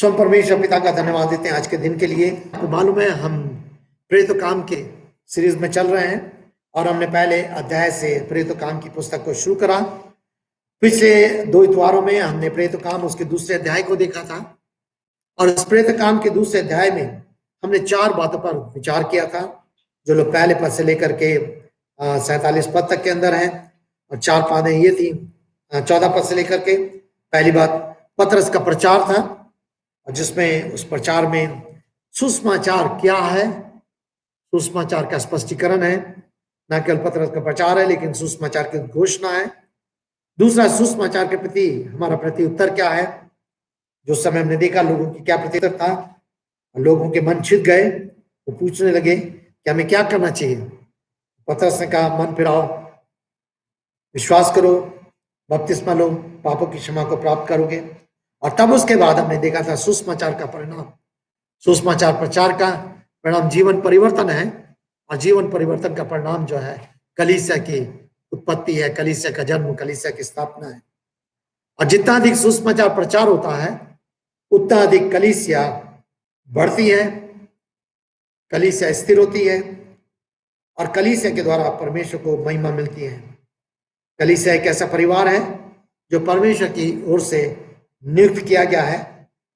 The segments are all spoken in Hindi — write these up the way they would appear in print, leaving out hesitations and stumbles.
सो हम परमेश्वर पिता का धन्यवाद देते हैं आज के दिन के लिए। आपको मालूम है हम प्रेरित काम के सीरीज में चल रहे हैं और हमने पहले अध्याय से प्रेरित काम की पुस्तक को शुरू करा। पिछले 2 इतवारों में हमने प्रेरित काम उसके दूसरे अध्याय को देखा था और इस प्रेरित काम के दूसरे अध्याय में हमने 4 बातों पर विचार किया था जो लोग पहले पद से लेकर के 47 पद तक के अंदर हैं और 4 बातें ये थी 14 पद से लेकर के। पहली बात पतरस का प्रचार था और जिसमें उस प्रचार में सुसमाचार क्या है, सुसमाचार का स्पष्टीकरण है, न केवल पतरस का प्रचार है लेकिन सुसमाचार की घोषणा है। दूसरा, सुसमाचार के प्रति हमारा प्रति उत्तर क्या है। जो समय हमने देखा लोगों की क्या प्रत्युत्तर था, लोगों के मन छिद गए, वो पूछने लगे कि हमें क्या करना चाहिए। पतरस ने कहा मन फिराओ, विश्वास करो, बपतिस्मा लो, पापों की क्षमा को प्राप्त करोगे। और तब उसके बाद हमने देखा था सुसमाचार का परिणाम, सुसमाचार प्रचार का परिणाम जीवन परिवर्तन है और जीवन परिवर्तन का परिणाम जो है कलीसिया की उत्पत्ति है, कलीसिया का जन्म, कलीसिया की स्थापना है। और जितना अधिक सुसमाचार प्रचार होता है उतना अधिक कलीसिया बढ़ती है, कलीसिया स्थिर होती है और कलीसिया के द्वारा परमेश्वर को महिमा मिलती है। कलीसिया एक ऐसा परिवार है जो परमेश्वर की ओर से नियुक्त किया गया है।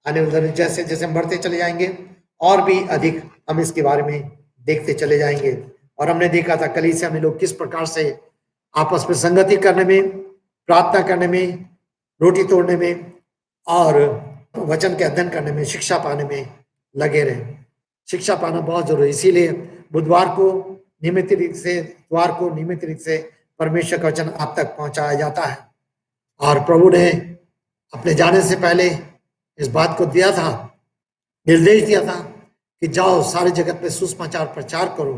आने वाले जैसे जैसे हम बढ़ते चले जाएंगे और भी अधिक हम इसके बारे में देखते चले जाएंगे। और हमने देखा था कलीसिया में लोग किस प्रकार से आपस में संगति करने में, प्रार्थना करने में, रोटी तोड़ने में और वचन के अध्ययन करने में, शिक्षा पाने में लगे रहे। शिक्षा पाना बहुत जरूरी, इसीलिए बुधवार को नियमित रीति से, इतवार को नियमित रीति से परमेश्वर का वचन आप तक पहुंचाया जाता है। और प्रभु ने अपने जाने से पहले इस बात को दिया था, निर्देश दिया था कि जाओ सारे जगत में सुसमाचार प्रचार करो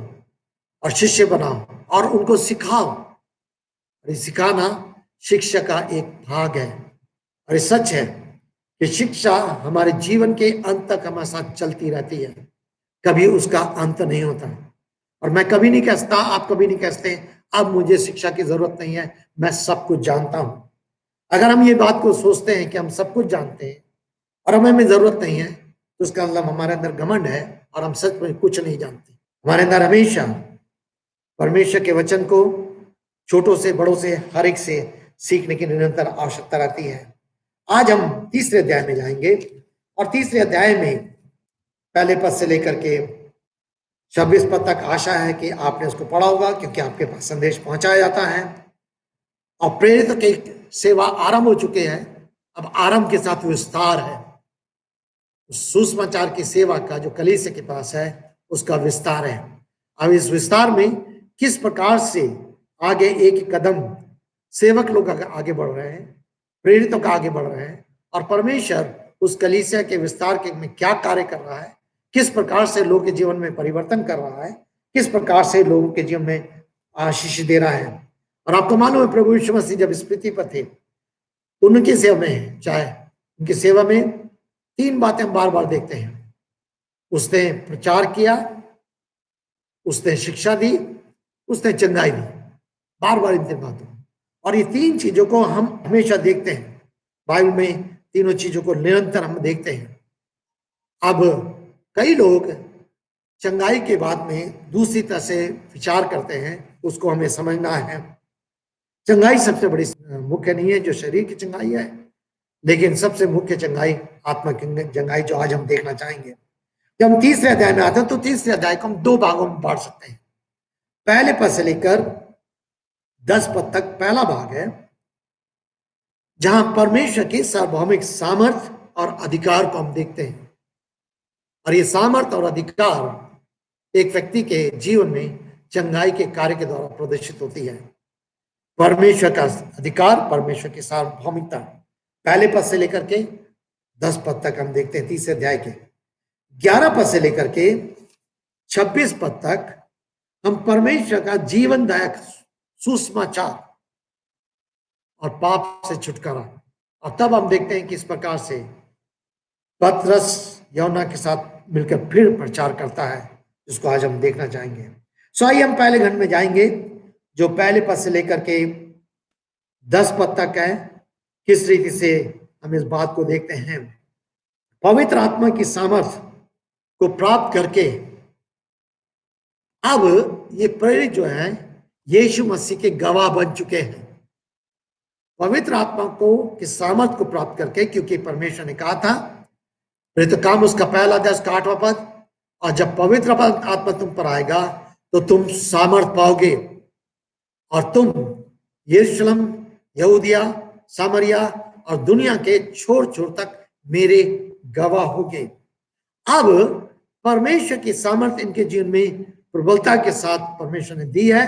और शिष्य बनाओ और उनको सिखाओ। और सिखाना शिक्षा का एक भाग है और ये सच है कि शिक्षा हमारे जीवन के अंत तक हमारे साथ चलती रहती है, कभी उसका अंत नहीं होता। और मैं कभी नहीं कहता, आप कभी नहीं कहते अब मुझे शिक्षा की जरूरत नहीं है, मैं सब कुछ जानता हूं। अगर हम ये बात को सोचते हैं कि हम सब कुछ जानते हैं और हमें जरूरत नहीं है तो उसका मतलब हमारे अंदर घमंड है और हम सच में कुछ नहीं जानते। हमारे अंदर हमेशा परमेश्वर के वचन को छोटों से बड़ों से हर एक से सीखने की निरंतर आवश्यकता रहती है। आज हम तीसरे अध्याय में जाएंगे और तीसरे अध्याय में पहले पद से लेकर के 26 पद तक आशा है कि आपने उसको पढ़ा होगा क्योंकि आपके पास संदेश पहुंचाया जाता है। और प्रेरित की सेवा आरंभ हो चुके हैं, अब आरंभ के साथ विस्तार है। सुसमाचार की सेवा का जो कलीसिया के पास है उसका विस्तार है। अब इस विस्तार में किस प्रकार से आगे एक कदम सेवक लोग आगे बढ़ रहे हैं, प्रेरितों का आगे बढ़ रहे हैं और परमेश्वर उस कलीसिया के विस्तार के में क्या कार्य कर रहा है, किस प्रकार से लोगों के जीवन में परिवर्तन कर रहा है, किस प्रकार से लोगों के जीवन में आशीष दे रहा है। और आपको मालूम है प्रभु यीशु मसीह जब इस पृथ्वी पर थे उनकी सेवा में, चाहे उनकी सेवा में 3 बातें हम बार बार देखते हैं। उसने प्रचार किया, उसने शिक्षा दी, उसने चंगाई दी, बार बार इन 3 बातों। और ये 3 चीजों को हम हमेशा देखते हैं बाइबल में, तीनों चीजों को निरंतर हम देखते हैं। अब कई लोग चंगाई के बाद में दूसरी तरह से विचार करते हैं, उसको हमें समझना है। चंगाई सबसे बड़ी मुख्य नहीं है जो शरीर की चंगाई है, लेकिन सबसे मुख्य चंगाई आत्मा की चंगाई जो आज हम देखना चाहेंगे। जब हम तीसरे अध्याय में आते हैं तो तीसरे अध्याय को हम 2 भागों में बांट सकते हैं। पहले पद से लेकर 10 पद तक पहला भाग है जहां परमेश्वर की सार्वभौमिक सामर्थ और अधिकार को हम देखते हैं। और ये सामर्थ और अधिकार एक व्यक्ति के जीवन में चंगाई के कार्य के द्वारा प्रदर्शित होती है। परमेश्वर का अधिकार, परमेश्वर की सार्वभौमिकता पहले पद से लेकर के 10 पद तक हम देखते हैं। तीसरे अध्याय के 11 पद से लेकर के 26 पद तक हम परमेश्वर का जीवनदायक सुसमाचार और पाप से छुटकारा, और तब हम देखते हैं कि इस प्रकार से पतरस यूहन्ना के साथ मिलकर फिर प्रचार करता है, जिसको आज हम देखना चाहेंगे। सो आइए हम पहले खंड में जाएंगे जो पहले पद से लेकर के 10 पद तक है। किस रीति से हम इस बात को देखते हैं। पवित्र आत्मा की सामर्थ को प्राप्त करके अब ये प्रेरित जो है यीशु मसीह के गवाह बन चुके हैं। पवित्र आत्मा को की सामर्थ को प्राप्त करके, क्योंकि परमेश्वर ने कहा था, प्रेरित काम उसका पहला अध्याय उसका 8वां पद, और जब पवित्र आत्मा तुम पर आएगा तो तुम सामर्थ पाओगे और तुम यरूशलेम, यहूदिया, सामरिया और दुनिया के छोर छोर तक मेरे गवाह होगे। अब परमेश्वर की सामर्थ इनके जीवन में प्रबलता के साथ परमेश्वर ने दी है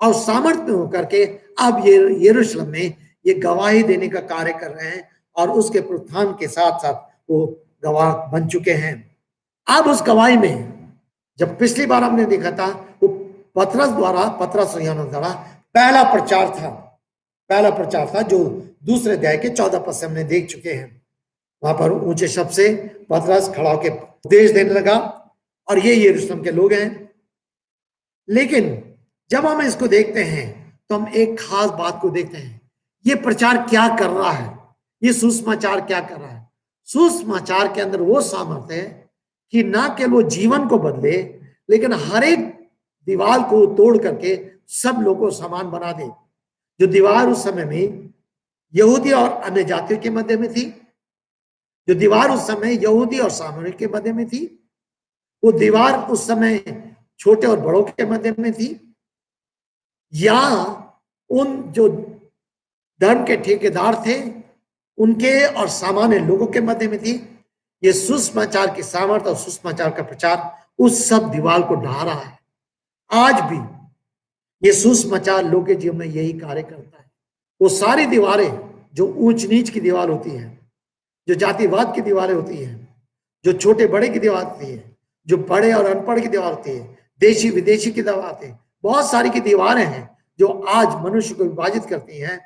और सामर्थ में होकर के अब ये यरूशलेम में ये गवाही देने का कार्य कर रहे हैं और उसके पुनरुत्थान के साथ साथ वो गवाह बन चुके हैं। अब उस गवाही में जब पिछली बार हमने देखा था वो पतरस और यूहन्ना द्वारा पहला प्रचार था जो दूसरे अध्याय के 14 पद से हमने देख चुके हैं। वहां पर ऊंचे शब्द से पतरस खड़ा होकर उपदेश देने लगा और ये यरूशलेम के लोग हैं। लेकिन जब हम इसको देखते हैं तो हम एक खास बात को देखते हैं, ये प्रचार क्या कर रहा है, ये सुसमाचार क्या कर रहा है। सुसमाचार के अंदर वो सामर्थ्य है कि ना केवल वो जीवन को बदले, लेकिन हर एक दीवार को तोड़ करके सब लोगों को समान बना दे। जो दीवार उस समय में यहूदी और अन्य जातियों के मध्य में थी, जो दीवार उस समय यहूदी और सामरिया के मध्य में थी, वो दीवार उस समय छोटे और बड़ों के मध्य में थी, या उन जो धर्म के ठेकेदार थे उनके और सामान्य लोगों के मध्य में थी। ये सुसमाचार की सामर्थ्य और सुसमाचार का प्रचार उस सब दीवार को ढा रहा है। आज भी ये सुसमाचार लोगों के जीवन में यही कार्य करता है। वो सारी दीवारें जो ऊंच नीच की दीवार होती है, जो जातिवाद की दीवारें होती है, जो छोटे बड़े की दीवार होती है, जो बड़े और अनपढ़ की दीवार होती है, देशी विदेशी की दीवार होती है, बहुत सारी की दीवारें हैं जो आज मनुष्य को विभाजित करती हैं।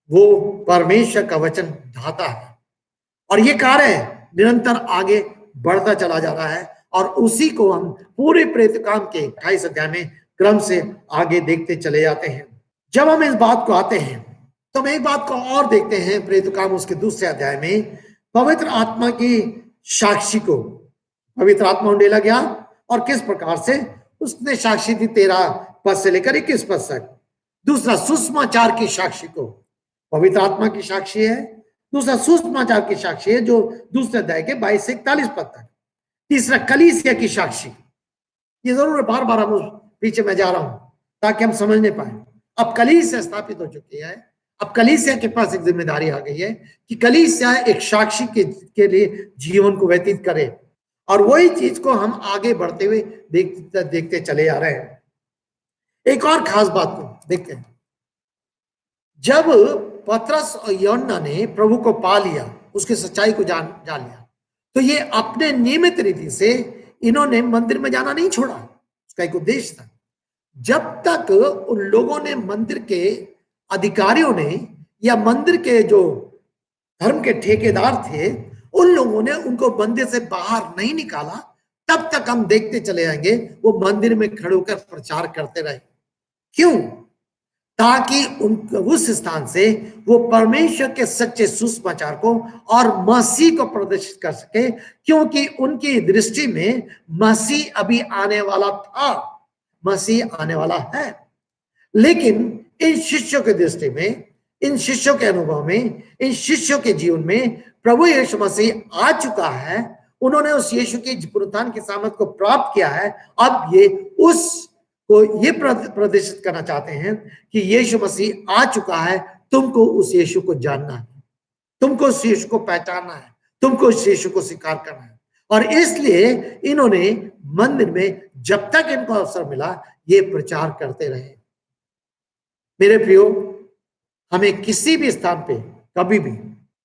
वो परमेश्वर का वचन ढाता है और ये कार्य निरंतर आगे बढ़ता चला जा रहा है और उसी को हम पूरे प्रेरित काम के 28 अध्याय में क्रम से आगे देखते चले जाते हैं। जब हम इस बात को आते हैं तो हम एक बात को और देखते हैं। प्रेरित काम उसके दूसरे अध्याय में पवित्र आत्मा की साक्षी को पवित्र आत्मा उंडेला गया और किस प्रकार से उसने साक्षी दी 13 पद से लेकर 21 पद तक। दूसरा सुसमाचार की साक्षी को पवित्र आत्मा की साक्षी है। दूसरा सुसमाचार की साक्षी है जो दूसरे अध्याय के 22 से 41 पद तक। तीसरा कलीसिया की साक्षी। ये जरूर बार बार हम पीछे मैं जा रहा हूं ताकि हम समझने पाए। अब कलीसिया स्थापित हो चुकी है। अब कलीसिया के पास एक जिम्मेदारी आ गई है कि कलीसिया एक साक्षी के लिए जीवन को व्यतीत करे और वही चीज को हम आगे बढ़ते हुए देखते चले आ रहे हैं। एक और खास बात को देखते हैं। जब पतरस और यूहन्ना ने प्रभु को पा लिया, उसकी सच्चाई को जान लिया, तो ये अपने नियमित रीति से इन्होंने मंदिर में जाना नहीं छोड़ा। उसका एक उद्देश्य था। जब तक उन लोगों ने, मंदिर के अधिकारियों ने या मंदिर के जो धर्म के ठेकेदार थे, उन लोगों ने उनको मंदिर से बाहर नहीं निकाला, तब तक हम देखते चले जाएंगे वो मंदिर में खड़े होकर प्रचार करते रहे। क्यों? ताकि उस स्थान से वो परमेश्वर के सच्चे सुसमाचार को और मसीह को प्रदर्शित कर सके, क्योंकि उनकी दृष्टि में मसीह अभी आने वाला था, मसीह आने वाला है। लेकिन इन शिष्यों के दृष्टि में, इन शिष्यों के अनुभव में, इन शिष्यों के जीवन में प्रभु यीशु मसीह आ चुका है। उन्होंने उस यीशु की पुनरुत्थान की सामर्थ को प्राप्त किया है। अब ये को ये प्रदर्शित करना चाहते हैं कि यीशु मसीह आ चुका है, तुमको उस यीशु को जानना है, तुमको उस यीशु को पहचानना है, तुमको उस यीशु को स्वीकार करना है। और इसलिए इन्होंने मंदिर में जब तक इनको अवसर मिला ये प्रचार करते रहे। मेरे प्रियो, हमें किसी भी स्थान पे कभी भी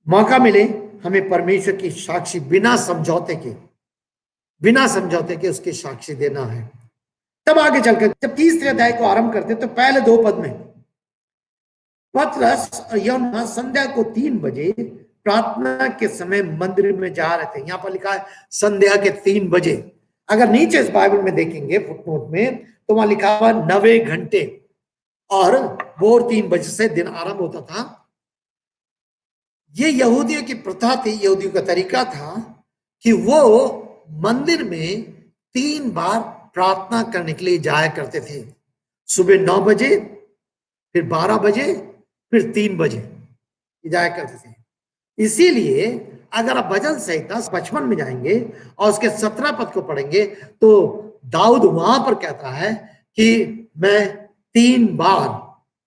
मौका मिले, हमें परमेश्वर की साक्षी बिना समझौते के उसकी साक्षी देना है। तब आगे चलकर जब तीसरे अध्याय को आरंभ करते तो पहले 2 पद में पतरस और यूहन्ना संध्या को 3 बजे प्रार्थना के समय मंदिर में जा रहे थे। यहां पर लिखा है संध्या के 3 बजे। अगर नीचे इस बाइबल में देखेंगे फुटनोट में तो वहां लिखा हुआ 9 घंटे और भोर 3 बजे से दिन आरंभ होता था। ये यहूदियों की प्रथा थी, यहूदियों का तरीका था कि वो मंदिर में 3 बार प्रार्थना करने के लिए जाया करते थे। सुबह 9 बजे, फिर 12 बजे, फिर 3 बजे जाया करते थे। इसीलिए अगर आप भजन संहिता 55 में जाएंगे और उसके 17 पद को पढ़ेंगे तो दाऊद वहां पर कहता है कि मैं 3 बार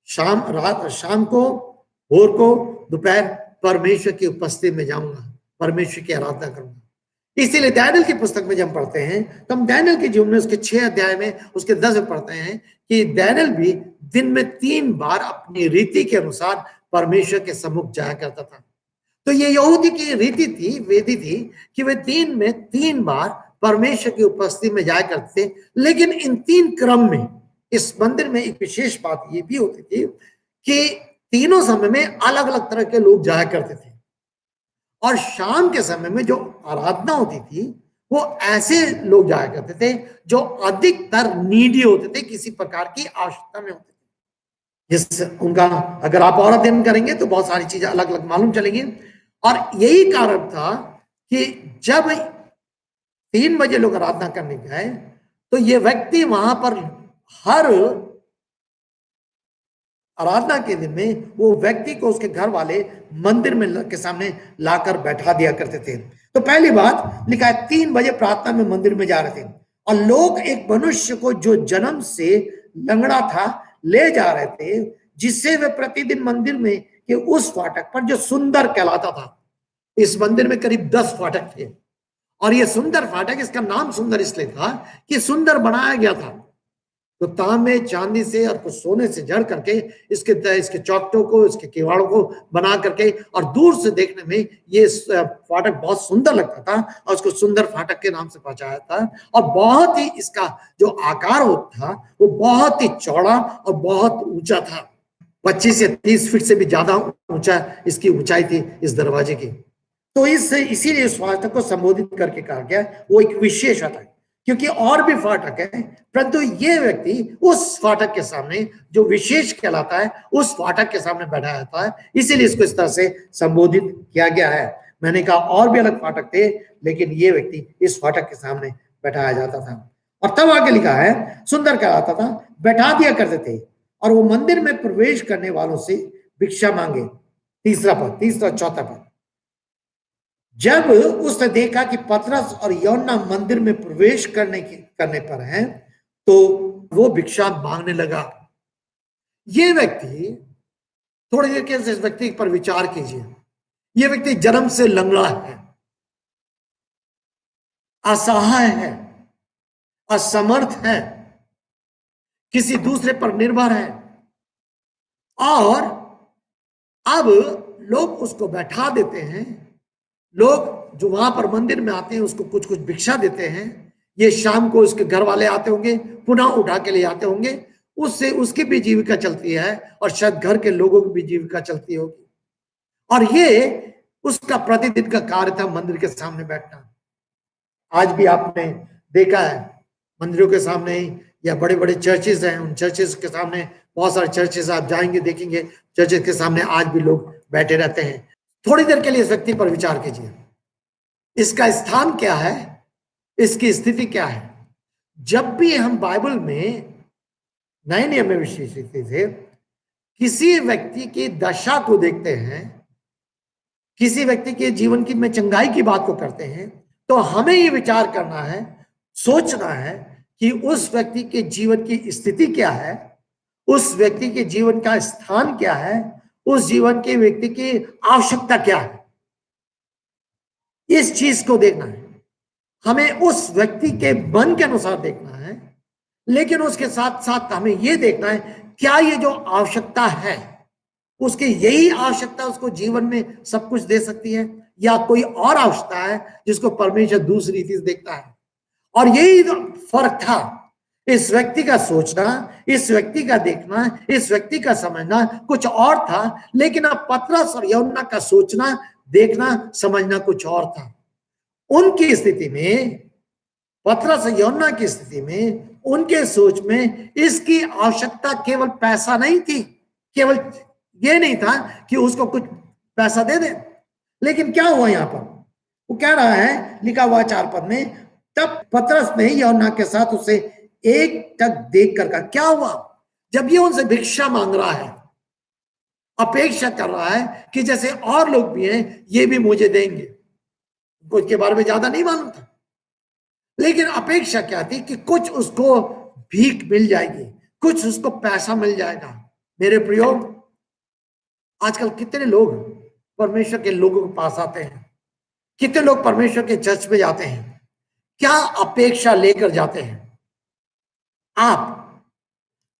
शाम को, भोर को, दोपहर परमेश्वर की उपस्थिति में जाऊंगा, परमेश्वर की आराधना करूंगा। इसीलिए दानियेल की पुस्तक में जब हम पढ़ते हैं तो हम दानियेल के जीवन में उसके 6 अध्याय में उसके 10 में पढ़ते हैं कि दानियेल भी दिन में 3 बार अपनी रीति के अनुसार परमेश्वर के सम्मुख जाया करता था। तो ये यहूदी की रीति थी, वेदी थी कि वे दिन में 3 बार परमेश्वर की उपस्थिति में जाया करते थे। लेकिन इन 3 क्रम में इस मंदिर में एक विशेष बात ये भी होती थी कि तीनों समय में अलग अलग तरह के लोग जाया करते थे और शाम के समय में जो आराधना होती थी वो ऐसे लोग जाया करते थे जो अधिकतर नीडी होते थे, किसी प्रकार की आवश्यकता में होते थे। जिस उनका अगर आप और अध्ययन करेंगे तो बहुत सारी चीजें अलग अलग मालूम चलेंगी। और यही कारण था कि जब 3 बजे लोग आराधना करने गए तो ये व्यक्ति वहां पर हर आराधना के दिन में वो व्यक्ति को उसके घर वाले मंदिर में के सामने लाकर बैठा दिया करते थे। तो पहली बात लिखा है 3 बजे प्रार्थना में मंदिर में जा रहे थे और लोग एक मनुष्य को जो जन्म से लंगड़ा था ले जा रहे थे, जिससे वे प्रतिदिन मंदिर में के उस फाटक पर जो सुंदर कहलाता था। इस मंदिर में करीब 10 फाटक थे और ये सुंदर फाटक, इसका नाम सुंदर इसलिए था कि सुंदर बनाया गया था। तो तांबे चांदी से और कुछ सोने से जड़ करके इसके चौखटों को, इसके किवाड़ों को बना करके और दूर से देखने में ये फाटक बहुत सुंदर लगता था और उसको सुंदर फाटक के नाम से पहचाना था। और बहुत ही इसका जो आकार होता था वो बहुत ही चौड़ा और बहुत ऊंचा था। 25 से 30 फीट से भी ज्यादा ऊंचा इसकी ऊंचाई थी इस दरवाजे की। तो इसीलिए इस फाटक को संबोधित करके कहा गया वो एक विशेष फाटक, क्योंकि और भी फाटक है परंतु ये व्यक्ति उस फाटक के सामने जो विशेष कहलाता है उस फाटक के सामने बैठा रहता है, इसीलिए इसको इस तरह से संबोधित किया गया है। मैंने कहा और भी अलग फाटक थे लेकिन ये व्यक्ति इस फाटक के सामने बैठाया जाता था। और तब आगे लिखा है सुंदर कहलाता था, बैठा दिया करते थे और वो मंदिर में प्रवेश करने वालों से भिक्षा मांगे। तीसरा चौथा पद, जब उसने देखा कि पतरस और यूहन्ना मंदिर में प्रवेश करने पर हैं तो वो भिक्षा मांगने लगा। ये व्यक्ति, थोड़ी देर के इस व्यक्ति पर विचार कीजिए। ये व्यक्ति जन्म से लंगड़ा है, असहाय है, असमर्थ है, किसी दूसरे पर निर्भर है और अब लोग उसको बैठा देते हैं। लोग जो वहां पर मंदिर में आते हैं उसको कुछ कुछ भिक्षा देते हैं। ये शाम को उसके घर वाले आते होंगे, पुनः उठा के ले आते होंगे, उससे उसकी भी जीविका चलती है और शायद घर के लोगों की भी जीविका चलती होगी। और ये उसका प्रतिदिन का कार्य था, मंदिर के सामने बैठना। आज भी आपने देखा है मंदिरों के सामने या बड़े बड़े चर्चेज हैं, उन चर्चेज के सामने, बहुत सारे चर्चेज आप जाएंगे देखेंगे, चर्चेज के सामने आज भी लोग बैठे रहते हैं। थोड़ी देर के लिए इस व्यक्ति पर विचार कीजिए, इसका स्थान क्या है, इसकी स्थिति क्या है। जब भी हम बाइबल में नए नियम में विशेष से किसी व्यक्ति की दशा को देखते हैं, किसी व्यक्ति के जीवन की में चंगाई की बात को करते हैं, तो हमें ये विचार करना है, सोचना है कि उस व्यक्ति के जीवन की स्थिति क्या है, उस व्यक्ति के जीवन का स्थान क्या है, उस जीवन के व्यक्ति की आवश्यकता क्या है। इस चीज को देखना है, हमें उस व्यक्ति के मन के अनुसार देखना है, लेकिन उसके साथ साथ हमें यह देखना है क्या ये जो आवश्यकता है उसकी यही आवश्यकता उसको जीवन में सब कुछ दे सकती है या कोई और आवश्यकता है जिसको परमेश्वर दूसरी रीति से देखता है। और यही फर्क था, इस व्यक्ति का सोचना, इस व्यक्ति का देखना, इस व्यक्ति का समझना कुछ और था, लेकिन अब पतरस और यूहन्ना का सोचना, देखना, समझना कुछ और था। उनकी स्थिति में, पतरस और यूहन्ना की स्थिति में, उनके सोच में इसकी आवश्यकता केवल पैसा नहीं थी, केवल ये नहीं था कि उसको कुछ पैसा दे दे। लेकिन क्या हुआ यहां पर, वो कह रहा है, लिखा हुआ 4 पद में, तब पतरस ने यूहन्ना के साथ उसे एक टक देख कर कहा। क्या हुआ? जब ये उनसे भिक्षा मांग रहा है, अपेक्षा कर रहा है कि जैसे और लोग भी हैं, ये भी मुझे देंगे, कुछ के बारे में ज्यादा नहीं मालूम था, लेकिन अपेक्षा क्या थी कि कुछ उसको भीख मिल जाएगी, कुछ उसको पैसा मिल जाएगा। मेरे प्रियो, आजकल कितने लोग परमेश्वर के लोगों के पास आते हैं, कितने लोग परमेश्वर के चर्च में जाते हैं, क्या अपेक्षा लेकर जाते हैं? आप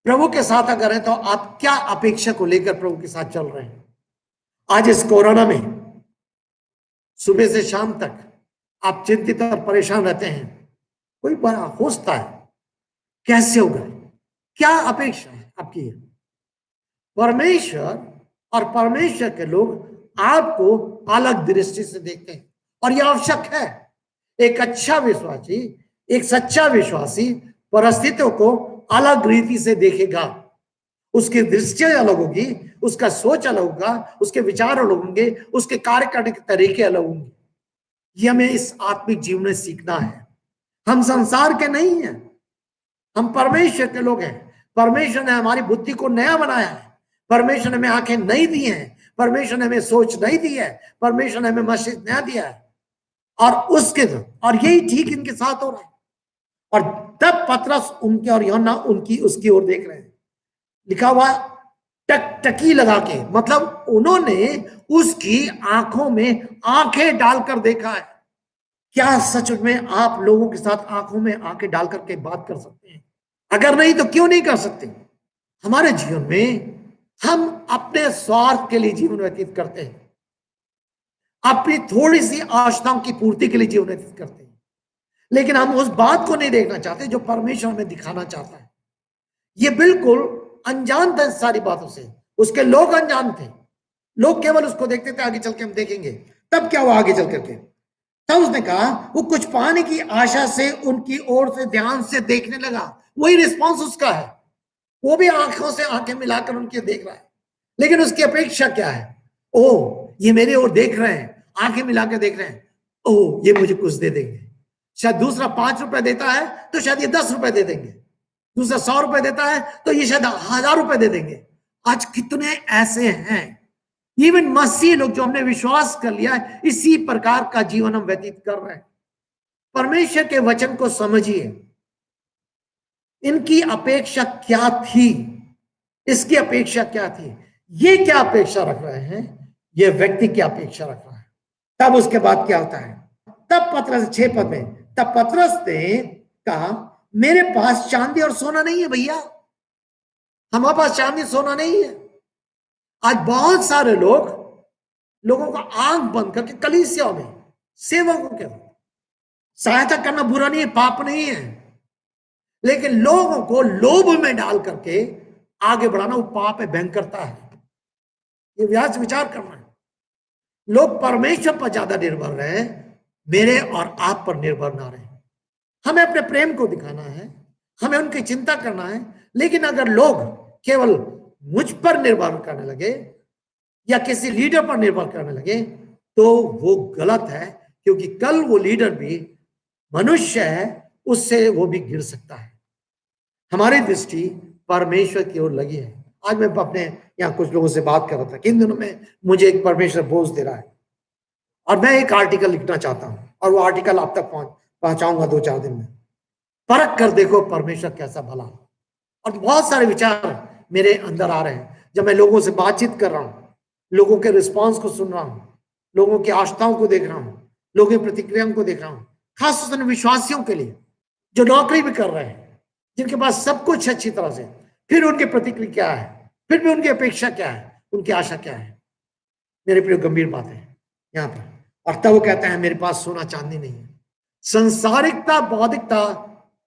प्रभु के साथ अगर हैं तो आप क्या अपेक्षा को लेकर प्रभु के साथ चल रहे हैं? आज इस कोरोना में सुबह से शाम तक आप चिंतित और परेशान रहते हैं, कोई बड़ा सोचता है कैसे होगा, क्या अपेक्षा है आपकी? परमेश्वर और परमेश्वर के लोग आपको अलग दृष्टि से देखते हैं, और यह आवश्यक है। एक अच्छा विश्वासी, एक सच्चा विश्वासी परिस्थितियों को अलग रीति से देखेगा, उसकी दृष्टियां अलग होगी, उसका सोच अलग होगा, उसके विचार अलग होंगे, उसके कार्य करने के तरीके अलग होंगे। ये हमें इस आत्मिक जीवन में सीखना है। हम संसार के नहीं हैं, हम परमेश्वर के लोग हैं। परमेश्वर ने हमारी बुद्धि को नया बनाया है, परमेश्वर ने हमें आंखें नहीं दी हैं, परमेश्वर ने हमें सोच नहीं दी है, परमेश्वर ने हमें मस्तिष्क नया दिया है, और यही ठीक इनके साथ हो रहा है। और तब पतरस उनके और यूहन्ना उनकी उसकी ओर देख रहे हैं। लिखा हुआ टकटकी लगा के, मतलब उन्होंने उसकी आंखों में आंखें डालकर देखा है। क्या सच में आप लोगों के साथ आंखों में आंखें डालकर के बात कर सकते हैं? अगर नहीं तो क्यों नहीं कर सकते? हमारे जीवन में हम अपने स्वार्थ के लिए जीवन व्यतीत करते हैं, अपनी थोड़ी सी आशाओं की पूर्ति के लिए जीवन व्यतीत करते हैं, लेकिन हम उस बात को नहीं देखना चाहते जो परमेश्वर हमें दिखाना चाहता है। ये बिल्कुल अनजान था सारी बातों से, उसके लोग अनजान थे, लोग केवल उसको देखते थे। आगे चल के हम देखेंगे तब क्या हुआ आगे चल करके। तब उसने कहा, वो कुछ पाने की आशा से उनकी ओर से ध्यान से देखने लगा। वही रिस्पॉन्स उसका है, वो भी आंखों से आंखें मिलाकर उनके देख रहा है, लेकिन उसकी अपेक्षा क्या है? ओ, ये मेरे ओर देख रहे हैं, आंखें मिलाकर देख रहे हैं, ओ ये मुझे कुछ दे देंगे। शायद दूसरा 5 रुपए देता है तो शायद ये 10 रुपए दे देंगे, दूसरा 100 रुपए देता है तो ये शायद 1000 रुपए दे देंगे। आज कितने ऐसे हैं, इवन मसीह लोग जो हमने विश्वास कर लिया है, इसी प्रकार का जीवन हम व्यतीत कर रहे हैं। परमेश्वर के वचन को समझिए, इनकी अपेक्षा क्या थी, इसकी अपेक्षा क्या थी, ये क्या अपेक्षा रख रहे हैं, ये व्यक्ति की अपेक्षा रख रहा है। तब उसके बाद क्या होता है? तब पतरस 6 पद में, तब पतरस ने कहा, मेरे पास चांदी और सोना नहीं है भैया, हमारे पास चांदी सोना नहीं है। आज बहुत सारे लोगों का आंख बंद करके कलीसिया में सेवकों के सहायता करना बुरा नहीं है, पाप नहीं है, लेकिन लोगों को लोभ में डाल करके आगे बढ़ाना वो पाप है, भयंकरता है। ये व्यास विचार करना है। लोग परमेश्वर पर ज्यादा निर्भर रहे, मेरे और आप पर निर्भर ना रहे। हमें अपने प्रेम को दिखाना है, हमें उनकी चिंता करना है, लेकिन अगर लोग केवल मुझ पर निर्भर करने लगे या किसी लीडर पर निर्भर करने लगे तो वो गलत है, क्योंकि कल वो लीडर भी मनुष्य है, उससे वो भी गिर सकता है। हमारी दृष्टि परमेश्वर की ओर लगी है। आज मैं अपने यहाँ कुछ लोगों से बात कर रहा था कि इन दिनों में मुझे एक परमेश्वर बोझ दे रहा है और मैं एक आर्टिकल लिखना चाहता हूं, और वो आर्टिकल आप तक पहुंचाऊंगा 2-4 दिन में। परख कर देखो परमेश्वर कैसा भला। और बहुत सारे विचार मेरे अंदर आ रहे हैं जब मैं लोगों से बातचीत कर रहा हूं, लोगों के रिस्पॉन्स को सुन रहा हूं, लोगों की आस्थाओं को देख रहा हूं, लोगों की प्रतिक्रियाओं को देख रहा हूं, खासतौर विश्वासियों के लिए जो नौकरी भी कर रहे हैं, जिनके पास सब कुछ अच्छी तरह से, फिर उनकी प्रतिक्रिया क्या है, फिर भी उनकी अपेक्षा क्या है, उनकी आशा क्या है। मेरे प्रिय, गंभीर बात है यहाँ पर। और तब वो कहता है, मेरे पास सोना चांदी नहीं है। संसारिकता, बौद्धिकता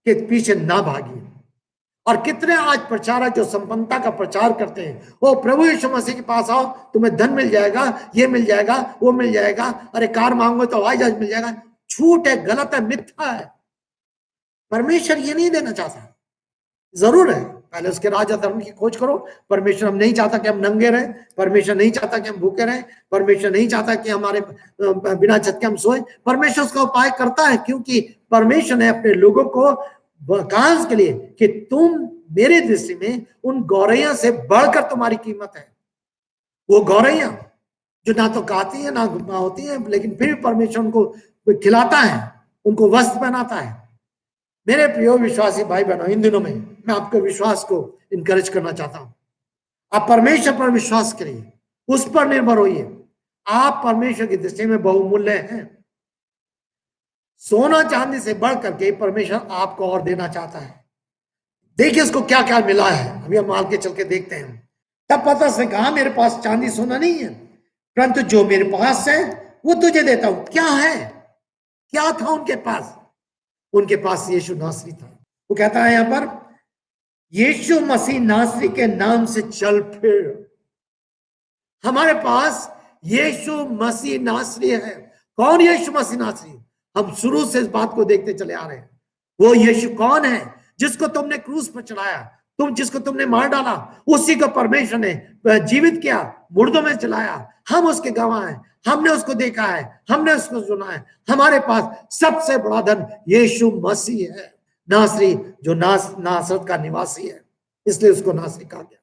के पीछे ना भागिए। और कितने आज प्रचारक जो संपन्नता का प्रचार करते हैं, वो प्रभु यीशु मसीह के पास आओ, तुम्हें धन मिल जाएगा, ये मिल जाएगा, वो मिल जाएगा, अरे कार मांगो तो हवाई जहाज मिल जाएगा। झूठ है, गलत है, मिथ्या है। परमेश्वर ये नहीं देना चाहता। जरूर है पहले उसके राज और धर्म की खोज करो। परमेश्वर हम नहीं चाहता कि हम नंगे रहें, परमेश्वर नहीं चाहता कि हम भूखे रहें, परमेश्वर नहीं चाहता कि हमारे बिना छत के हम सोए। परमेश्वर उसका उपाय करता है, क्योंकि परमेश्वर ने अपने लोगों को कहा के लिए कि तुम मेरे दृष्टि में उन गौरैया से बढ़कर तुम्हारी कीमत है। वो गौरैया जो ना तो गाती है ना होती है, लेकिन फिर परमेश्वर उनको खिलाता है, उनको वस्त्र पहनाता है। मेरे प्रिय विश्वासी भाई बहनों, इन दिनों में मैं आपके विश्वास को इनकरेज करना चाहता हूं। आप परमेश्वर पर विश्वास करिए, उस पर निर्भर होइए। आप परमेश्वर की दृष्टि में बहुमूल्य हैं। सोना चांदी से बढ़ करके परमेश्वर आपको और देना चाहता है। देखिए उसको क्या क्या मिला है, अभी हम आगे चल के देखते हैं। तब पतरस ने कहा, मेरे पास चांदी सोना नहीं है, परंतु जो मेरे पास है वो तुझे देता हूं। क्या है, क्या था उनके पास? उनके पास यीशु नासरी था। वो कहता है यहां पर, यीशु मसीह नासरी के नाम से चल फिर। हमारे पास यीशु मसीह नासरी है। कौन यीशु मसीह नासरी? हम शुरू से इस बात को देखते चले आ रहे हैं। वो यीशु कौन है? जिसको तुमने क्रूस पर चढ़ाया, जिसको तुमने मार डाला, उसी को परमेश्वर ने जीवित किया, मुर्दों में चलाया। हम उसके गवाह हैं, हमने उसको देखा है, हमने उसको सुना है। हमारे पास सबसे बड़ा धन यीशु मसीह है नासरी, जो नासरत का निवासी है, इसलिए उसको नासरी कहा गया।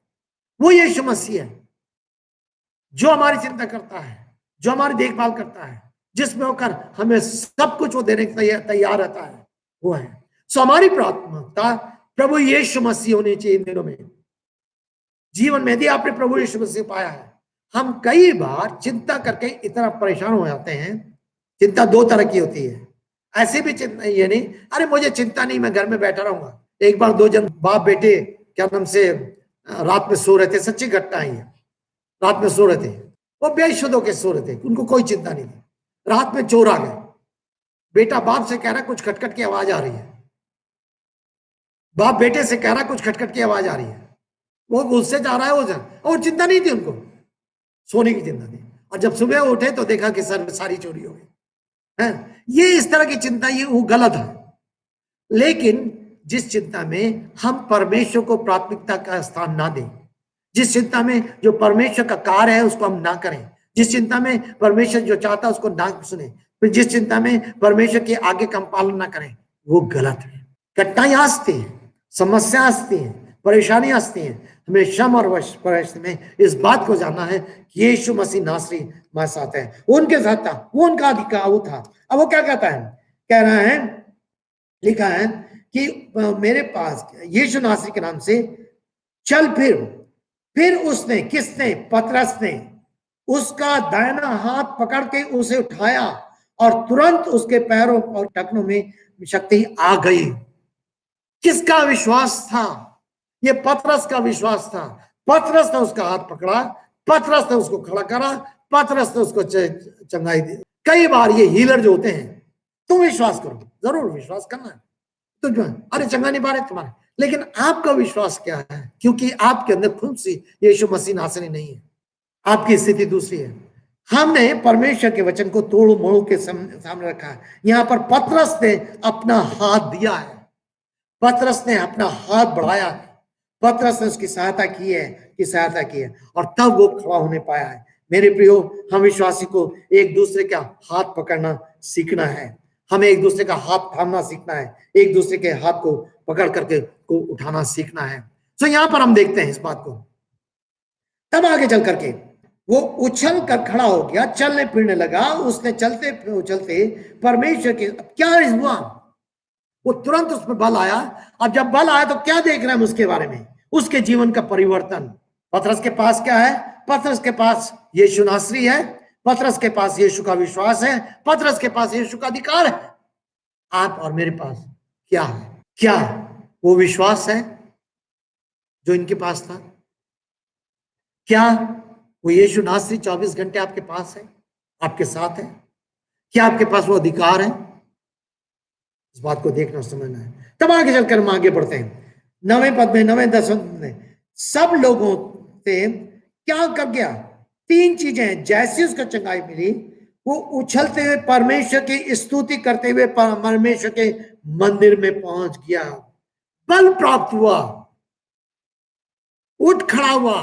वो यीशु मसीह है जो हमारी चिंता करता है, जो हमारी देखभाल करता है, जिसमें होकर हमें सब कुछ वो देने के तैयार रहता है, वो है। सो हमारी प्राथमिकता प्रभु यीशु मसीह होनी चाहिए इन दिनों में। जीवन में यदि आपने प्रभु यीशु मसीह पाया है, हम कई बार चिंता करके इतना परेशान हो जाते हैं। चिंता दो तरह की होती है। ऐसे भी चिंता ये नहीं, अरे मुझे चिंता नहीं, मैं घर में बैठा रहूंगा। एक बार दो जन बाप बेटे क्या नाम से रात में सो रहे थे, सच्ची घटना है। रात में सो रहे थे, वो बेशुद्ध होकर सो रहे थे, उनको कोई चिंता नहीं थी। रात में चोर आ गए। बेटा बाप से कह रहा कुछ खटखट की आवाज आ रही है, बाप बेटे से कह रहा कुछ खटखट की आवाज आ रही है। वो उससे जा रहा है, और चिंता नहीं थी उनको, सोने की चिंता थी। और जब सुबह उठे तो देखा कि सर सारी चोरी हो गई है। ये इस तरह की चिंता, ये वो गलत है। लेकिन जिस चिंता में हम परमेश्वर को प्राथमिकता का स्थान ना दें, जिस चिंता में जो परमेश्वर का कार्य है उसको हम ना करें, जिस चिंता में परमेश्वर जो चाहता है उसको ना सुने, फिर जिस चिंता में परमेश्वर के आगे का पालन ना करें, वो गलत है। कठिनाइयां आती हैं, समस्या आती हैं, परेशानियां आती हैं। हमें श्रम और वर्ष में इस बात को जानना है कि यीशु मसीह नासरी हमारे साथ है। उनके साथ था, वो उनका अधिकार वो था। अब वो क्या कहता है? कह रहा है, लिखा है कि मेरे पास यीशु नासरी के नाम से चल फिर उसने, किसने? पतरस ने उसका दाहिना हाथ पकड़ के उसे उठाया और तुरंत उसके पैरों और टखनों में शक्ति आ गई। किसका विश्वास था? ये पतरस का विश्वास था। पतरस ने उसका हाथ पकड़ा, पतरस ने उसको खड़ा करा, पतरस ने उसको चंगाई दी। कई बार ये हीलर जो होते हैं, तुम विश्वास करो, जरूर विश्वास करना है, तो जो अरे चंगा नहीं पा रहे तुम्हारे, लेकिन आपका विश्वास क्या है? क्योंकि आपके अंदर खुद से यीशु मसीह नासरी नहीं है, आपकी स्थिति दूसरी है। हमने परमेश्वर के वचन को तोड़ मोड़ के सामने रखा है। यहां पर पतरस ने अपना हाथ दिया है, पतरस ने अपना हाथ बढ़ाया है, पतरस ने उसकी सहायता की है, और तब वो खड़ा होने पाया है। मेरे प्रियो, हम विश्वासी को एक दूसरे का हाथ पकड़ना सीखना है, हमें एक दूसरे का हाथ थामना सीखना है, एक दूसरे के हाथ को पकड़ करके को उठाना सीखना है। तो यहां पर हम देखते हैं इस बात को। तब आगे चल करके वो उछल कर खड़ा हो गया, चलने फिरने लगा। उसने चलते उछलते परमेश्वर के, क्या हुआ? वो तुरंत उसमें बल आया। अब जब बल आया तो क्या देख रहे हैं उसके बारे में? उसके जीवन का परिवर्तन। पतरस के पास क्या है? पतरस के पास यीशु नासरी है, पतरस के पास यीशु का विश्वास है, पतरस के पास यीशु का अधिकार है। आप और मेरे पास क्या है? क्या वो विश्वास है जो इनके पास था? क्या वो यीशु नासरी 24 घंटे आपके पास है, आपके साथ है? क्या आपके पास वो अधिकार है? इस बात को देखना समझना है। तब आगे चलकर हम आगे बढ़ते हैं। 9वें पद में, 9वें 10वें में सब लोगों से क्या कर गया? 3 चीजें। जैसी उसको चंगाई मिली, वो उछलते हुए परमेश्वर की स्तुति करते हुए परमेश्वर के मंदिर में पहुंच गया। बल प्राप्त हुआ। उठ खड़ा हुआ।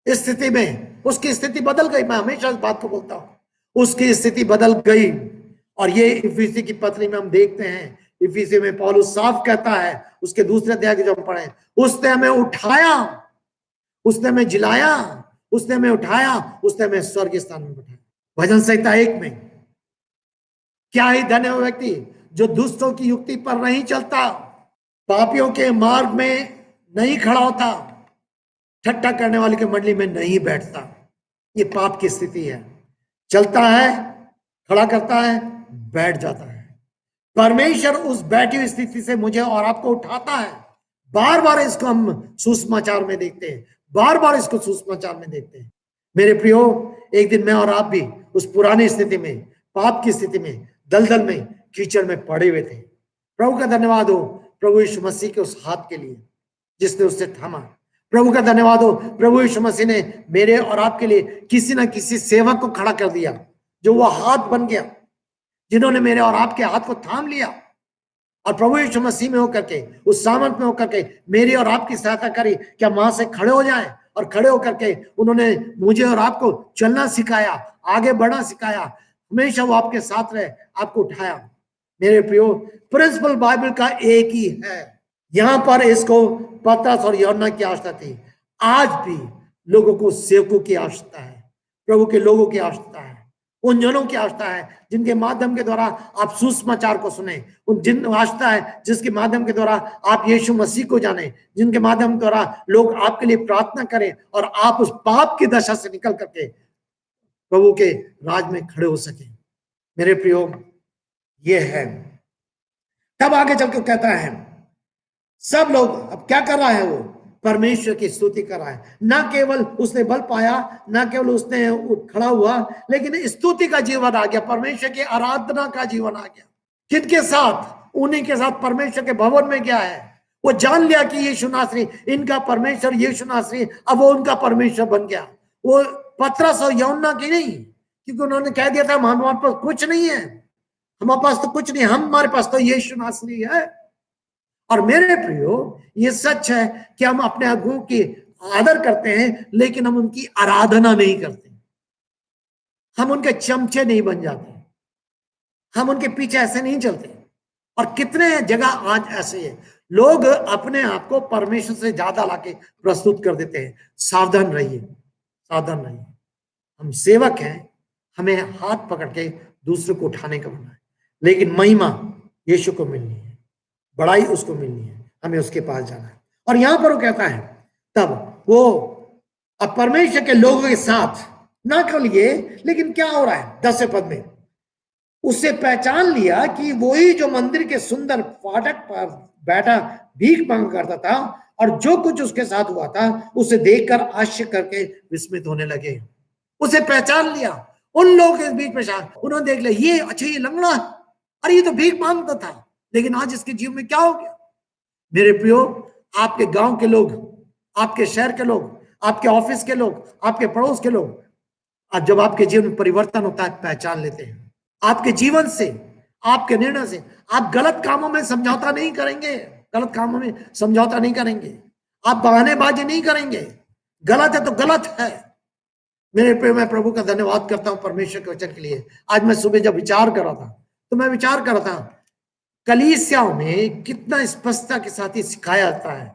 इस स्थिति में उसकी स्थिति बदल गई। मैं हमेशा इस बात को बोलता हूं, उसकी स्थिति बदल गई। और ये इफिसी की पत्री में हम देखते हैं, इफिसी में पौलुस साफ कहता है, उसके दूसरे अध्याय के जो हम पढ़े, उसने हमें उठाया, उसने हमें जिलाया, उसने हमें उठाया, उसने हमें स्वर्ग स्थान में बैठाया। भजन संहिता 1 में, क्या ही धन्य वो व्यक्ति जो दुष्टों की युक्ति पर नहीं चलता, पापियों के मार्ग में नहीं खड़ा होता, ठट्ठा करने वाले की मंडली में नहीं बैठता। ये पाप की स्थिति है। चलता है, खड़ा करता है, बैठ जाता है। परमेश्वर उस बैठी हुई स्थिति से मुझे और आपको उठाता है। बार बार इसको हम सुसमाचार में देखते हैं, बार बार इसको सुसमाचार में देखते हैं। मेरे प्रियो, एक दिन मैं और आप भी उस पुरानी स्थिति में, पाप की स्थिति में, दलदल में, कीचड़ में पड़े हुए थे। प्रभु का धन्यवाद हो प्रभु यीशु मसीह के उस हाथ के लिए जिसने उससे थामा। प्रभु का धन्यवाद हो प्रभु यीशु मसीह ने मेरे और आपके लिए किसी ना किसी सेवक को खड़ा कर दिया, जो वो हाथ बन गया, जिन्होंने मेरे और आपके हाथ को थाम लिया और प्रभु यीशु मसीह में होकर के, उस सामर्थ में होकर के मेरी और आपकी सहायता करी कि हम वहां से खड़े हो जाएं। और खड़े होकर के उन्होंने मुझे और आपको चलना सिखाया, आगे बढ़ना सिखाया। हमेशा वो आपके साथ रहे, आपको उठाया। मेरे प्रियो, प्रिंसिपल बाइबल का एक ही है। यहां पर इसको पतरस और यूहन्ना की आवश्यकता थी। आज भी लोगों को सेवकों की आवश्यकता है, प्रभु के लोगों की आवश्यकता है, उन जनों की आवश्यकता है जिनके माध्यम के द्वारा आप सुसमाचार को सुने, उन जिन आवश्यकता है जिसके माध्यम के द्वारा आप यीशु मसीह को जाने, जिनके माध्यम के द्वारा लोग आपके लिए प्रार्थना करें और आप उस पाप की दशा से निकल करके प्रभु के राज में खड़े हो सके। मेरे प्रियो, ये है। तब आगे चल के कहता है, सब लोग अब क्या कर रहा है, वो परमेश्वर की स्तुति कर रहा है। ना केवल उसने बल पाया, ना केवल उसने उठ खड़ा हुआ, लेकिन स्तुति का जीवन आ गया, परमेश्वर की आराधना का जीवन आ गया। किनके साथ? उन्हीं के साथ परमेश्वर के भवन में गया है। वो जान लिया कि यीशु नासरी इनका परमेश्वर, यीशु नासरी अब वो उनका परमेश्वर बन गया। वो पतरस और यूहन्ना की नहीं, क्योंकि उन्होंने कह दिया था हमारे पास कुछ नहीं है, हमारे पास तो कुछ नहीं, हमारे पास तो यीशु नासरी है। और मेरे प्रियो, ये सच है कि हम अपने अगुओं की आदर करते हैं, लेकिन हम उनकी आराधना नहीं करते। हम उनके चमचे नहीं बन जाते, हम उनके पीछे ऐसे नहीं चलते। और कितने जगह आज ऐसे है, लोग अपने आप को परमेश्वर से ज्यादा लाके प्रस्तुत कर देते हैं। सावधान रहिए, सावधान रहिए। हम सेवक हैं, हमें हाथ पकड़ के दूसरे को उठाने का बना है, लेकिन महिमा यीशु को मिलनी है, बड़ाई उसको मिलनी है, हमें उसके पास जाना है। और यहां पर वो कहता है, तब वो अब परमेश्वर के लोगों के साथ ना केवल ये, लेकिन क्या हो रहा है 10वें पद में, उससे पहचान लिया कि वही जो मंदिर के सुंदर फाटक पर बैठा भीख मांग करता था, और जो कुछ उसके साथ हुआ था उसे देखकर आश्चर्य करके विस्मित होने लगे। उसे पहचान लिया, उन लोगों के बीच में उन्होंने देख लिया, ये अच्छा ये लंगड़ा है, अरे ये तो भीख मांगता था, लेकिन आज इसके जीवन में क्या हो गया। मेरे प्रियो, आपके गांव के लोग, आपके शहर के लोग, आपके ऑफिस के लोग, आपके पड़ोस के लोग, आज जब आपके जीवन में परिवर्तन होता है पहचान लेते हैं। आपके जीवन से, आपके निर्णय से आप गलत कामों में समझौता नहीं करेंगे, गलत कामों में समझौता नहीं करेंगे, आप बहानेबाजी नहीं करेंगे। गलत है तो गलत है। मेरे प्रिय, मैं प्रभु का धन्यवाद करता हूं परमेश्वर के वचन के लिए। आज मैं सुबह जब विचार कर रहा था, तो मैं विचार कर रहा था कलीसियाओं में कितना स्पष्टता के साथ ही सिखाया जाता है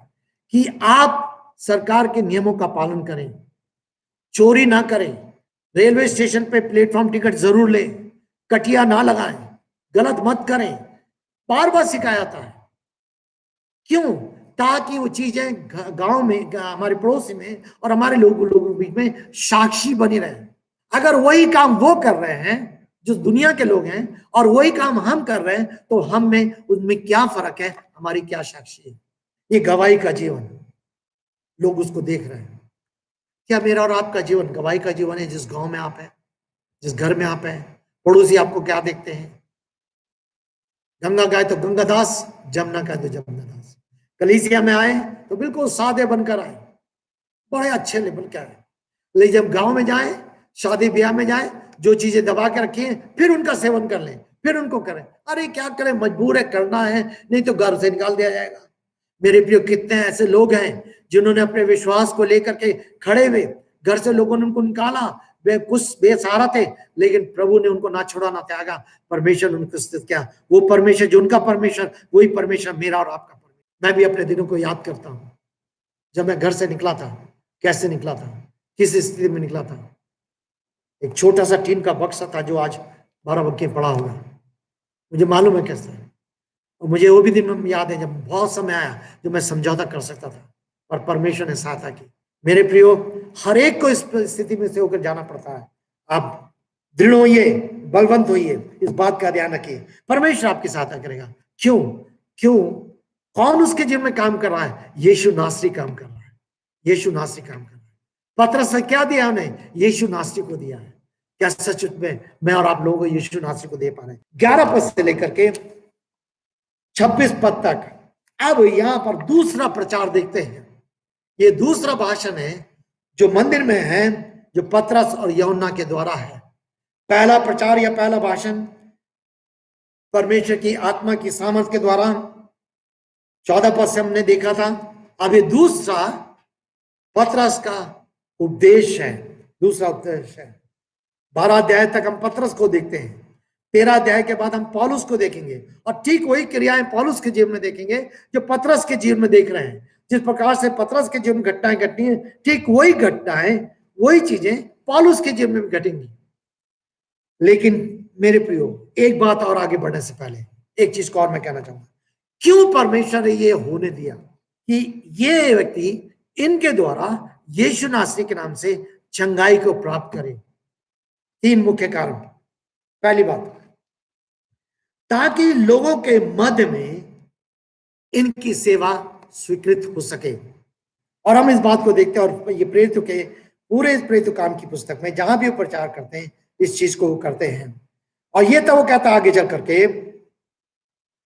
कि आप सरकार के नियमों का पालन करें, चोरी ना करें, रेलवे स्टेशन पे प्लेटफॉर्म टिकट जरूर लें, कटिया ना लगाएं, गलत मत करें। बार बार सिखाया जाता है। क्यों? ताकि वो चीजें गांव में, हमारे पड़ोसी में और हमारे लोगों के बीच में साक्षी बनी रहे। अगर वही काम वो कर रहे हैं जो दुनिया के लोग हैं, और वही काम हम कर रहे हैं, तो हम में उनमें क्या फर्क है, हमारी क्या साक्षी है। ये गवाही का जीवन, लोग उसको देख रहे हैं। क्या मेरा और आपका जीवन गवाही का जीवन है? जिस गांव में आप हैं, जिस घर में आप हैं, पड़ोसी आपको क्या देखते हैं? गंगा गाय तो गंगादास, जमुना गाय तो जमुनादास। कलीसिया में आए तो बिल्कुल सादे बनकर आए, बड़े अच्छे लेवल के आए, लेकिन जब गांव में जाए, शादी ब्याह में जाए, जो चीजें दबा के रखी हैं फिर उनका सेवन कर लें, फिर उनको करें। अरे क्या करें, मजबूर है, करना है, नहीं तो घर से निकाल दिया जाएगा। मेरे प्रियो, कितने ऐसे लोग हैं जिन्होंने अपने विश्वास को लेकर के खड़े हुए, घर से लोगों ने उनको निकाला, वे कुछ बेसहारा थे, लेकिन प्रभु ने उनको ना छोड़ा ना त्यागा, परमेश्वर ने उनको स्थित किया। वो परमेश्वर जो उनका परमेश्वर, वही परमेश्वर मेरा और आपका परमेश्वर। मैं भी अपने दिनों को याद करता हूँ, जब मैं घर से निकला था, कैसे निकला था, किस स्थिति में निकला था। एक छोटा सा टीन का बक्सा था जो आज 12 बक्के पड़ा होगा, मुझे मालूम है कैसे। और मुझे वो भी दिन याद है जब बहुत समय आया जो मैं समझौता कर सकता था, और परमेश्वर ने सहायता की। मेरे प्रियो, हर एक को इस स्थिति में से होकर जाना पड़ता है। आप दृढ़ होइए, बलवंत होइए, इस बात का ध्यान रखिए, परमेश्वर आपकी सहायता करेगा। क्यों? क्यों? कौन उसके जीवन में काम कर रहा है? यीशु नासरी काम कर रहा है। यीशु नासरी काम कर रहा है। पतरस ने क्या दिया उन्हें? यीशु नासरी को दिया है। क्या सच में मैं और आप लोगों को यीशु नासरी को दे पा रहे हैं? 11 पद से लेकर के 26 पद तक। अब यहां पर दूसरा प्रचार देखते हैं। ये दूसरा भाषण है जो मंदिर में है, जो पतरस और यूहन्ना के द्वारा है। पहला प्रचार या पहला भाषण परमेश्वर की आत्मा की सामर्थ के द्वारा 14 पद से हमने देखा था। अब ये दूसरा पतरस का उपदेश है, दूसरा उपदेश है। 12 अध्याय तक हम पतरस को देखते हैं, 13 अध्याय के बाद हम पौलुस को देखेंगे, और ठीक वही क्रियाएं पौलुस के जीवन में देखेंगे जो पतरस के जीवन में देख रहे हैं। जिस प्रकार से पतरस के जीवन में घटनाएं घटनी है, ठीक वही घटनाएं, वही चीजें पौलुस के जीवन में भी घटेंगी। लेकिन मेरे प्रियो, एक बात और आगे बढ़ने से पहले एक चीज को और मैं कहना चाहूंगा। क्यों परमेश्वर ने ये होने दिया कि ये व्यक्ति इनके द्वारा यीशु नासरी के नाम से चंगाई को प्राप्त करे? 3 मुख्य कारण। पहली बात, ताकि लोगों के मध्य में इनकी सेवा स्वीकृत हो सके। और हम इस बात को देखते हैं, और ये प्रेरितों के पूरे प्रेरित काम की पुस्तक में जहां भी वो प्रचार करते हैं, इस चीज को वो करते हैं। और ये तो वो कहता आगे चल करके,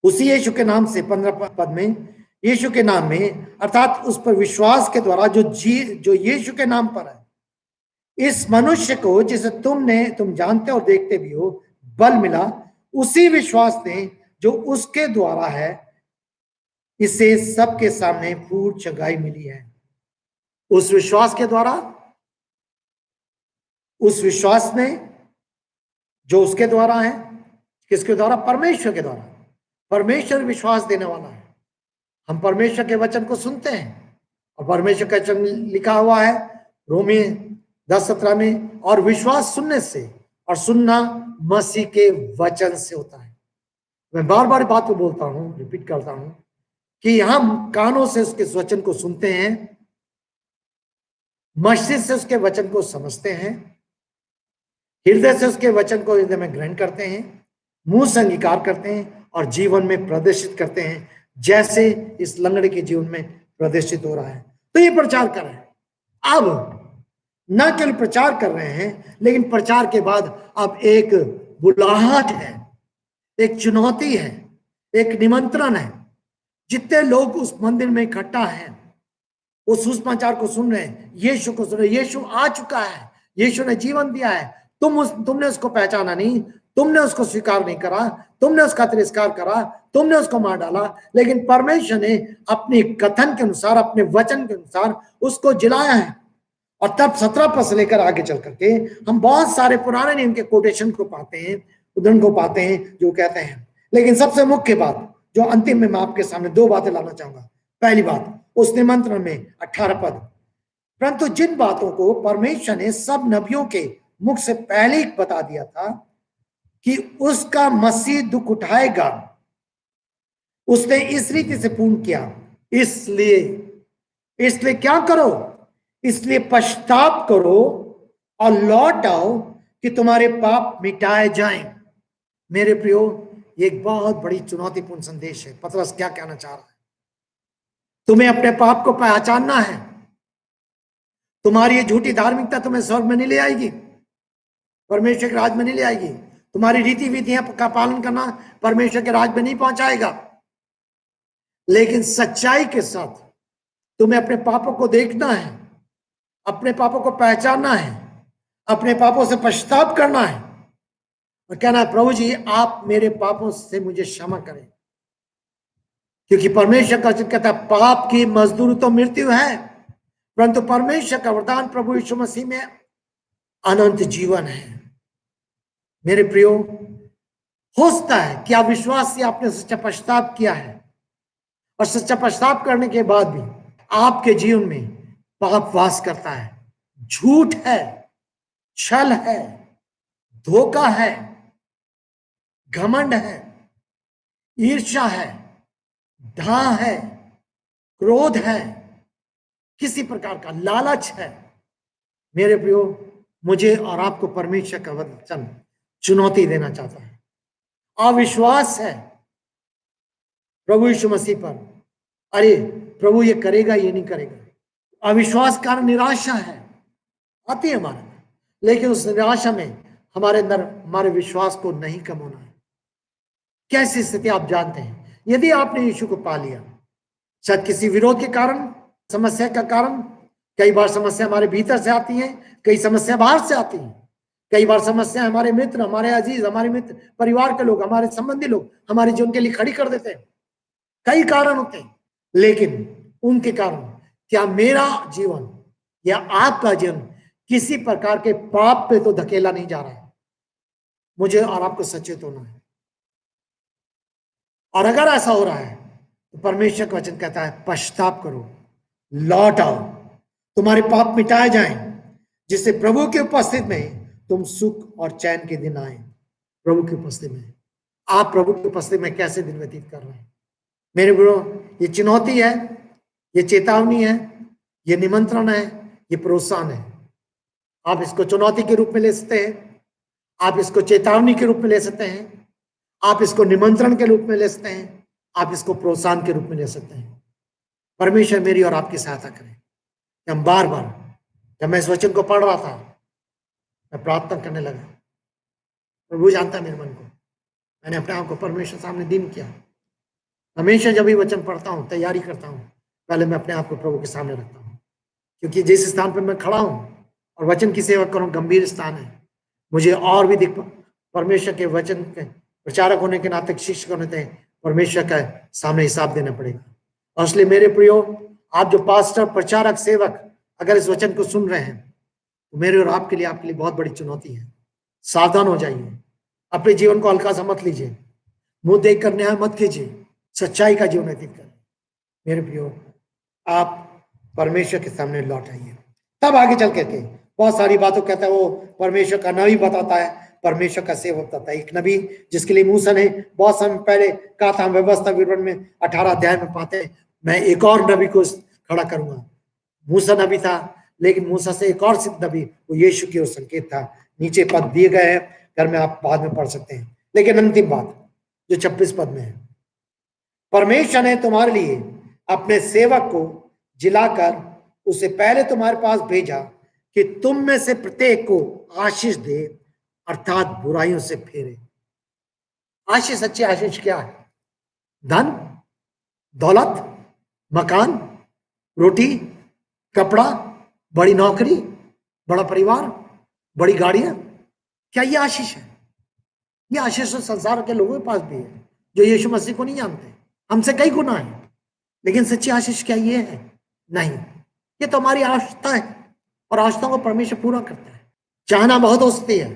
उसी यीशु के नाम से 15 पद में, यीशु के नाम में अर्थात उस पर विश्वास के द्वारा जो यीशु के नाम पर है, इस मनुष्य को जिसे तुम जानते और देखते भी हो बल मिला, उसी विश्वास ने जो उसके द्वारा है, इसे सबके सामने पूर्ण चंगाई मिली है। उस विश्वास के द्वारा, उस विश्वास ने जो उसके द्वारा है, किसके द्वारा? परमेश्वर के द्वारा। परमेश्वर विश्वास देने वाला है। हम परमेश्वर के वचन को सुनते हैं, और परमेश्वर का वचन लिखा हुआ है रोमी 10:17 में, और विश्वास सुनने से, और सुनना मसीह के वचन से होता है। मैं बार बार बात को बोलता हूं, रिपीट करता हूं कि हम कानों से उसके वचन को सुनते हैं, मस्तिष्क से उसके वचन को समझते हैं, हृदय से उसके वचन को हृदय में ग्रहण करते हैं, मुंह से अंगीकार करते हैं, और जीवन में प्रदर्शित करते हैं, जैसे इस लंगड़े के जीवन में प्रदर्शित हो रहा है। तो ये प्रचार कर रहे हैं। अब न केवल प्रचार कर रहे हैं, लेकिन प्रचार के बाद अब एक बुलाहट है, एक चुनौती है, एक निमंत्रण है। जितने लोग उस मंदिर में इकट्ठा हैं, वो सुसमाचार को सुन रहे हैं, यीशु को सुन रहे हैं। यीशु आ चुका है, यीशु ने जीवन दिया है। तुमने उसको पहचाना नहीं, तुमने उसको स्वीकार नहीं करा, तुमने उसका तिरस्कार करा, तुमने उसको मार डाला, लेकिन परमेश्वर ने अपने कथन के अनुसार, अपने वचन के अनुसार उसको जिलाया है। और तब 17 पद से लेकर आगे चल करके हम बहुत सारे पुराने नियम के कोटेशन को पाते हैं, उदाहरण को पाते हैं जो कहते हैं। लेकिन सबसे मुख्य बात जो अंतिम में मैं आपके सामने 2 बातें लाना चाहूंगा। पहली बात, उस निमंत्रण में 18 पद, परंतु जिन बातों को परमेश्वर ने सब नबियों के मुख से पहले ही बता दिया था कि उसका मसीह दुख उठाएगा, उसने इस रीति से पूर्ण किया। इसलिए क्या करो? इसलिए पश्चाताप करो और लौट आओ कि तुम्हारे पाप मिटाए जाएं। मेरे प्रियो, ये एक बहुत बड़ी चुनौतीपूर्ण संदेश है। पतरस क्या कहना चाह रहा है? तुम्हें अपने पाप को पहचानना है। तुम्हारी ये झूठी धार्मिकता तुम्हें स्वर्ग में नहीं ले आएगी, परमेश्वर के राज में नहीं ले आएगी। तुम्हारी रीति विधियां का पालन करना परमेश्वर के राज में नहीं पहुंचाएगा। लेकिन सच्चाई के साथ तुम्हें अपने पापों को देखना है, अपने पापों को पहचानना है, अपने पापों से पश्चाताप करना है, और कहना है प्रभु जी आप मेरे पापों से मुझे क्षमा करें, क्योंकि परमेश्वर का वचन कहता है पाप की मजदूरी तो मृत्यु है, परंतु परमेश्वर का वरदान प्रभु यीशु मसीह में अनंत जीवन है। मेरे प्रियो, हो सकता है कि आप विश्वास से आपने सच्चा पश्चाताप किया है और सच्चा पश्चाताप करने के बाद भी आपके जीवन में पाप वास करता है, झूठ है, छल है, धोखा है, घमंड है, ईर्ष्या है, धाह है, क्रोध है, किसी प्रकार का लालच है। मेरे प्रियो, मुझे और आपको परमेश्वर का वचन चुनौती देना चाहता है। अविश्वास है प्रभु यीशु मसीह पर, अरे प्रभु ये करेगा, ये नहीं करेगा। अविश्वास का कारण निराशा है, आती है हमारे, लेकिन उस निराशा में हमारे अंदर हमारे विश्वास को नहीं कम होना है। कैसी स्थिति आप जानते हैं, यदि आपने यीशु को पा लिया, शायद किसी विरोध के कारण, समस्या का कारण, कई बार समस्या हमारे भीतर से आती है, कई समस्या बाहर से आती है, कई बार समस्या हमारे मित्र, हमारे अजीज, हमारे मित्र, परिवार के लोग, हमारे संबंधी लोग हमारे जीवन के लिए खड़ी कर देते हैं। कई कारण होते हैं, लेकिन उनके कारण क्या मेरा जीवन या आपका जीवन किसी प्रकार के पाप पे तो धकेला नहीं जा रहा है? मुझे और आपको सचेत होना है। और अगर ऐसा हो रहा है तो परमेश्वर का वचन कहता है पश्चाताप करो, लौट आओ, तुम्हारे पाप मिटाए जाएं, जिससे प्रभु की उपस्थिति में तुम सुख और चैन के दिन आए। प्रभु की उपस्थिति में, आप प्रभु की उपस्थिति में कैसे दिन व्यतीत कर रहे हैं? मेरे गुरु, ये चुनौती है, ये चेतावनी है, ये निमंत्रण है, ये प्रोत्साहन है। आप इसको चुनौती के रूप में ले सकते हैं, आप इसको चेतावनी के रूप में ले सकते हैं, आप इसको निमंत्रण के रूप में ले सकते हैं, आप इसको प्रोत्साहन के रूप में ले सकते हैं। परमेश्वर मेरी और आपकी सहायता करें। हम बार बार, जब मैं इस वचन को पढ़ रहा था, मैं प्रार्थना करने लगा, प्रभु जानता है मेरे मन को। मैंने अपने आप को परमेश्वर सामने दिन किया। हमेशा जब भी वचन पढ़ता हूँ, तैयारी करता हूँ, पहले मैं अपने आप को प्रभु के सामने रखता हूँ, क्योंकि जिस स्थान पर मैं खड़ा हूँ और वचन की सेवा करूँ, गंभीर स्थान है। मुझे और भी परमेश्वर के वचन के प्रचारक होने के नाते, शिक्षक होने के, परमेश्वर का सामने हिसाब देना पड़ेगा। और इसलिए मेरे प्रियो, आप जो पास्टर, प्रचारक, सेवक अगर इस वचन को सुन रहे हैं, तो मेरे और आपके लिए बहुत बड़ी चुनौती है। सावधान हो जाइए, अपने जीवन को हल्का सा मत लीजिए, मुंह देख कर न्याय मत कीजिए, सच्चाई का जीवन व्यतीत करें। मेरे प्रियो, आप परमेश्वर के सामने लौट आइए। तब आगे चल करके बहुत सारी बातों कहता है, वो परमेश्वर का नबी बताता है, परमेश्वर का सेवक बताता है। एक नबी जिसके लिए मूसा ने बहुत समय पहले कहा था, व्यवस्था विवरण में 18 अध्याय में पाते हैं, मैं एक और नबी को खड़ा करूंगा। मूसा नबी था, लेकिन मूसा से एक और सिद्ध नबी, वो यीशु की ओर संकेत था। नीचे पद दिए गए हैं, घर में आप बाद में पढ़ सकते हैं। लेकिन अंतिम बात जो 26 पद में है, परमेश्वर ने तुम्हारे लिए अपने सेवक को जिलाकर उसे पहले तुम्हारे पास भेजा कि तुम में से प्रत्येक को आशीष दे, अर्थात बुराइयों से फेरे। आशीष, सच्ची आशीष क्या है? धन, दौलत, मकान, रोटी, कपड़ा, बड़ी नौकरी, बड़ा परिवार, बड़ी गाड़ियां, क्या ये आशीष है? ये आशीष तो संसार के लोगों के पास भी है जो यीशु मसीह को नहीं जानते, हमसे कई गुना है। लेकिन सच्ची आशीष क्या ये है? नहीं, ये तो हमारी आस्था है, और आस्थाओं को परमेश्वर पूरा करता है। चाहना बहुत हो सकती है,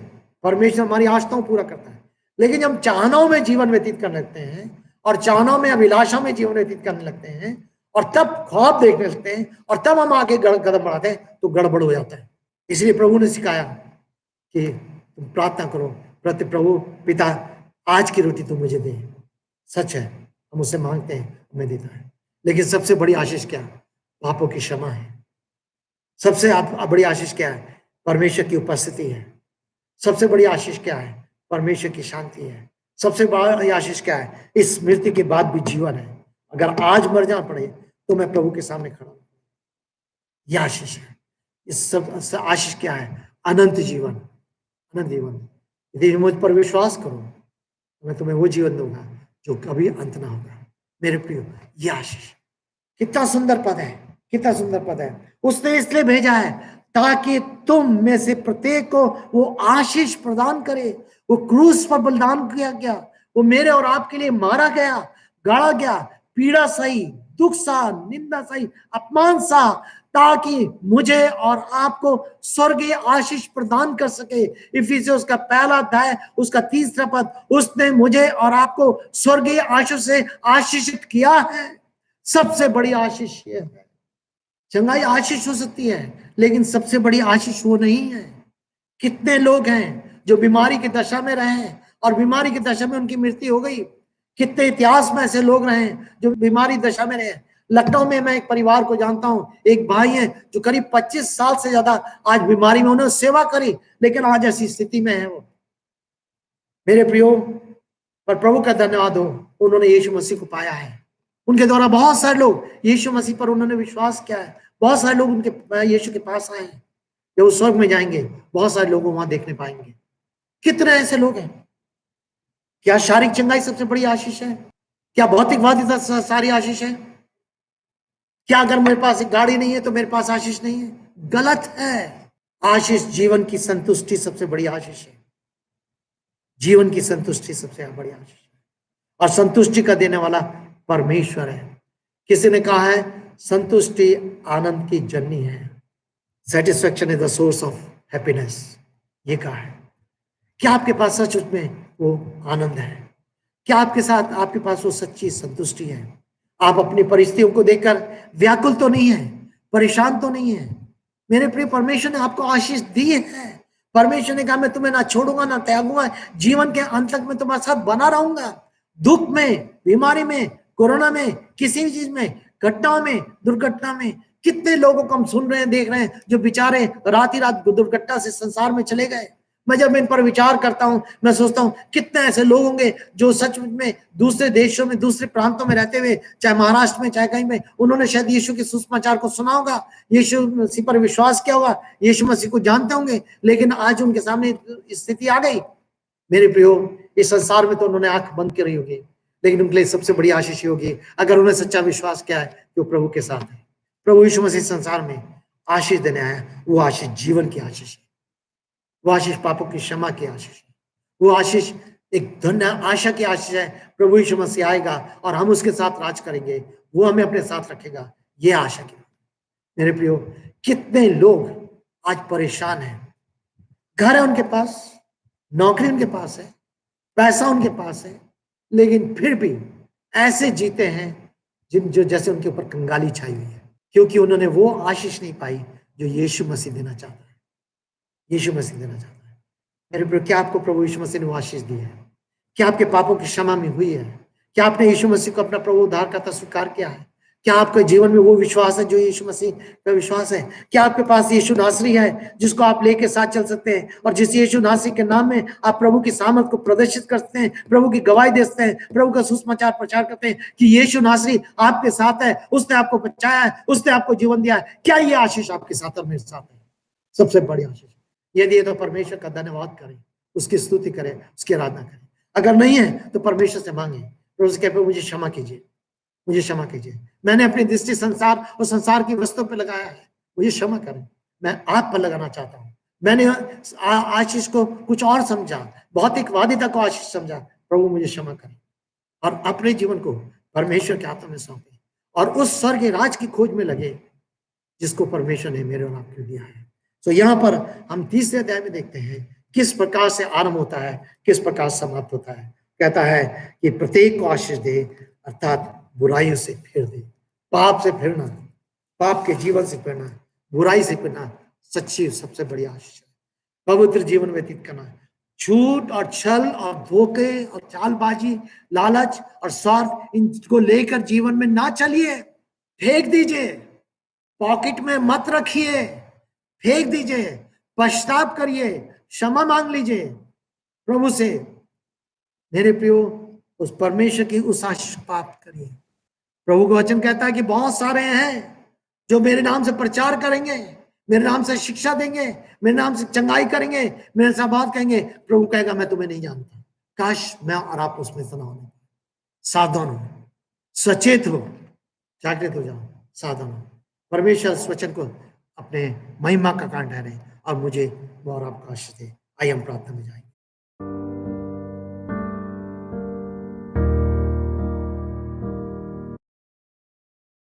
परमेश्वर हमारी आस्थाओं को पूरा करता है, लेकिन जब चाहनाओं में जीवन व्यतीत करने लगते हैं, और चाहनाओं में, अभिलाषा में जीवन व्यतीत करने लगते हैं, और तब ख्वाब देखने लगते हैं, और तब हम आगे कदम बढ़ाते हैं, तो गड़बड़ हो जाता है। इसलिए प्रभु ने सिखाया कि तुम प्रार्थना करो, प्रभु पिता, आज की रोटी तुम मुझे दे। सच है, हम उससे मांगते हैं, हमें देता है। लेकिन सबसे बड़ी आशीष क्या? पापों की क्षमा है। सबसे बड़ी आशीष क्या है? परमेश्वर की उपस्थिति है। सबसे बड़ी आशीष क्या है? परमेश्वर की शांति है। सबसे बड़ी आशीष क्या है? इस मृत्यु के बाद भी जीवन है। अगर आज मर जाना पड़े तो मैं प्रभु के सामने खड़ा हूं। यह आशीष है। इस सब आशीष क्या है? अनंत जीवन, अनंत जीवन। यदि मुझ पर विश्वास करो तो मैं तुम्हें वो जीवन दूंगा जो कभी अंत ना होगा। मेरे प्रियो, यह आशीष कितना सुंदर पद है, कितना सुंदर पद है। उसने इसलिए भेजा है ताकि तुम में से प्रत्येक को वो आशीष प्रदान करे। वो क्रूस पर बलिदान किया गया, वो मेरे और आपके लिए मारा गया, गाड़ा गया, पीड़ा सही, दुख सहा, निंदा सही, अपमान सहा, ताकि मुझे और आपको स्वर्गीय आशीष प्रदान कर सके। इफिसियों का पहला अध्याय उसका 3 पद, उसने मुझे और आपको स्वर्गीय आशीष से आशीषित किया है। सबसे बड़ी आशीष यह है। चंगाई आशीष हो सकती है, लेकिन सबसे बड़ी आशीष वो नहीं है। कितने लोग हैं जो बीमारी की दशा में रहे हैं और बीमारी की दशा में उनकी मृत्यु हो गई। कितने इतिहास में ऐसे लोग रहे हैं जो बीमारी दशा में रहे। लखनऊ में मैं एक परिवार को जानता हूं, एक भाई है जो करीब 25 साल से ज्यादा आज बीमारी में उन्होंने सेवा करी, लेकिन आज ऐसी स्थिति में है वो। मेरे प्रियो, पर प्रभु का धन्यवाद हो, उन्होंने यीशु मसीह को पाया है। उनके द्वारा बहुत सारे लोग यीशु मसीह पर उन्होंने विश्वास किया है। बहुत सारे लोग उनके यीशु के पास आए हैं। जब वो स्वर्ग में जाएंगे, बहुत सारे लोग वहां देखने पाएंगे। कितने ऐसे लोग हैं। क्या शारीरिक चंगाई सबसे बड़ी आशीष है? क्या भौतिकवादी सारी आशीष है? क्या अगर मेरे पास एक गाड़ी नहीं है तो मेरे पास आशीष नहीं है? गलत है। आशीष जीवन की संतुष्टि सबसे बड़ी आशीष है। जीवन की संतुष्टि सबसे बड़ी आशीष है, और संतुष्टि का देने वाला परमेश्वर है। किसी ने कहा है संतुष्टि आनंद की जननी है। Satisfaction is the source of happiness, ये कहा है। क्या आपके पास सच में वो आनंद है? क्या आपके साथ आपके पास वो सच्ची संतुष्टि है? आप अपनी परिस्थितियों को देखकर व्याकुल तो नहीं है, परेशान तो नहीं है। मेरे प्रिय, परमेश्वर ने आपको आशीष दी है। परमेश्वर ने कहा मैं तुम्हें ना छोड़ूंगा ना त्यागूंगा, जीवन के अंत तक मैं तुम्हारे साथ बना रहूंगा। दुख में, बीमारी में, कोरोना में, किसी भी चीज में, घटनाओं में, दुर्घटना में, कितने लोगों को हम सुन रहे हैं, देख रहे हैं जो बेचारे रात ही रात दुर्घटना से संसार में चले गए। मैं जब इन पर विचार करता हूं, मैं सोचता हूं कितने ऐसे लोग होंगे जो सच में दूसरे देशों में, दूसरे प्रांतों में रहते हुए, चाहे महाराष्ट्र में चाहे कहीं में, उन्होंने शायद यीशु के सुसमाचार को सुना होगा, यीशु मसीह पर विश्वास किया होगा, यीशु मसीह को जानते होंगे, लेकिन आज उनके सामने स्थिति आ गई। मेरे प्रियो, इस संसार में तो उन्होंने आंख बंद करी होगी, लेकिन उनके लिए सबसे बड़ी आशीष होगी अगर उन्हें सच्चा विश्वास किया है कि वो प्रभु के साथ है। प्रभु यीशु मसीह संसार में आशीष देने आया। वो आशीष जीवन की आशीष है, वो आशीष पापों की क्षमा की आशीष है, वो आशीष एक धन्य आशा की आशीष है। प्रभु यीशु मसीह आएगा और हम उसके साथ राज करेंगे, वो हमें अपने साथ रखेगा, ये आशा की। मेरे प्रियो, कितने लोग आज परेशान हैं। घर है उनके पास, नौकरी उनके पास है, पैसा उनके पास है, लेकिन फिर भी ऐसे जीते हैं जो जैसे उनके ऊपर कंगाली छाई हुई है, क्योंकि उन्होंने वो आशीष नहीं पाई जो यीशु मसीह देना चाहता है। यीशु मसीह देना चाहता है। मेरे प्रिय, क्या आपको प्रभु यीशु मसीह ने वो आशीष दी है? क्या आपके पापों की क्षमा में हुई है? क्या आपने यीशु मसीह को अपना प्रभु उद्धारकर्ता स्वीकार किया है? क्या आपके जीवन में वो विश्वास है जो यीशु मसीह का विश्वास है? क्या आपके पास यीशु नासरी है जिसको आप लेके साथ चल सकते हैं, और जिस यीशु नासरी के नाम में आप प्रभु की सामर्थ को प्रदर्शित करते हैं, प्रभु की गवाही देते हैं, प्रभु का सुसमाचार प्रचार करते हैं कि यीशु नासरी आपके साथ है, उसने आपको बचाया है, उसने आपको जीवन दिया है? क्या ये आशीष आपके साथ और मेरे साथ है? सबसे बड़ी आशीष। यदि तो परमेश्वर का धन्यवाद करें, उसकी स्तुति करें, उसकी आराधना करें। अगर नहीं है तो परमेश्वर से मांगे, प्रभु से कहे मुझे क्षमा कीजिए, मुझे क्षमा कीजिए, मैंने अपनी दृष्टि संसार और संसार की वस्तुओं पर लगाया है, मुझे क्षमा करें, मैं आप पर लगाना चाहता हूँ। मैंने आशीष को कुछ और समझा, भौतिकवादिता को आशीष समझा, प्रभु मुझे क्षमा करें, और अपने जीवन को परमेश्वर के हाथों में सौंपे और उस स्वर्ग राज की खोज में लगे जिसको परमेश्वर ने मेरे और आपको दिया है। तो यहाँ पर हम तीसरे अध्याय में देखते हैं किस प्रकार से आरंभ होता है, किस प्रकार समाप्त होता है। कहता है कि प्रत्येक को आशीष दे, अर्थात बुराइयों से फिर दे। पाप से फिरना, पाप के जीवन से फिरना, बुराई से फिरना सच्ची सबसे बड़ी आशीष है। पवित्र जीवन व्यतीत करना, झूठ और छल और धोखे और चालबाजी, लालच और स्वार्थ, इनको लेकर जीवन में ना चलिए, फेंक दीजिए, पॉकेट में मत रखिए, फेंक दीजिए, पश्चाताप करिए, क्षमा मांग लीजिए प्रभु से। मेरे प्रियो, उस परमेश्वर की उस आशीष प्राप्त करिए। प्रभु का वचन कहता है कि बहुत सारे हैं जो मेरे नाम से प्रचार करेंगे, मेरे नाम से शिक्षा देंगे, मेरे नाम से चंगाई करेंगे, मेरे साथ बात कहेंगे, प्रभु कहेगा मैं तुम्हें नहीं जानता। काश मैं और आप उसमें से ना होने। सावधान हो, सचेत हो, जागृत हो जाओ, सावधान हो। परमेश्वर इस वचन को अपने महिमा का कारण ठहरे और मुझे और आपको आशीष दे। आइए हम प्रार्थना में जाएंगे।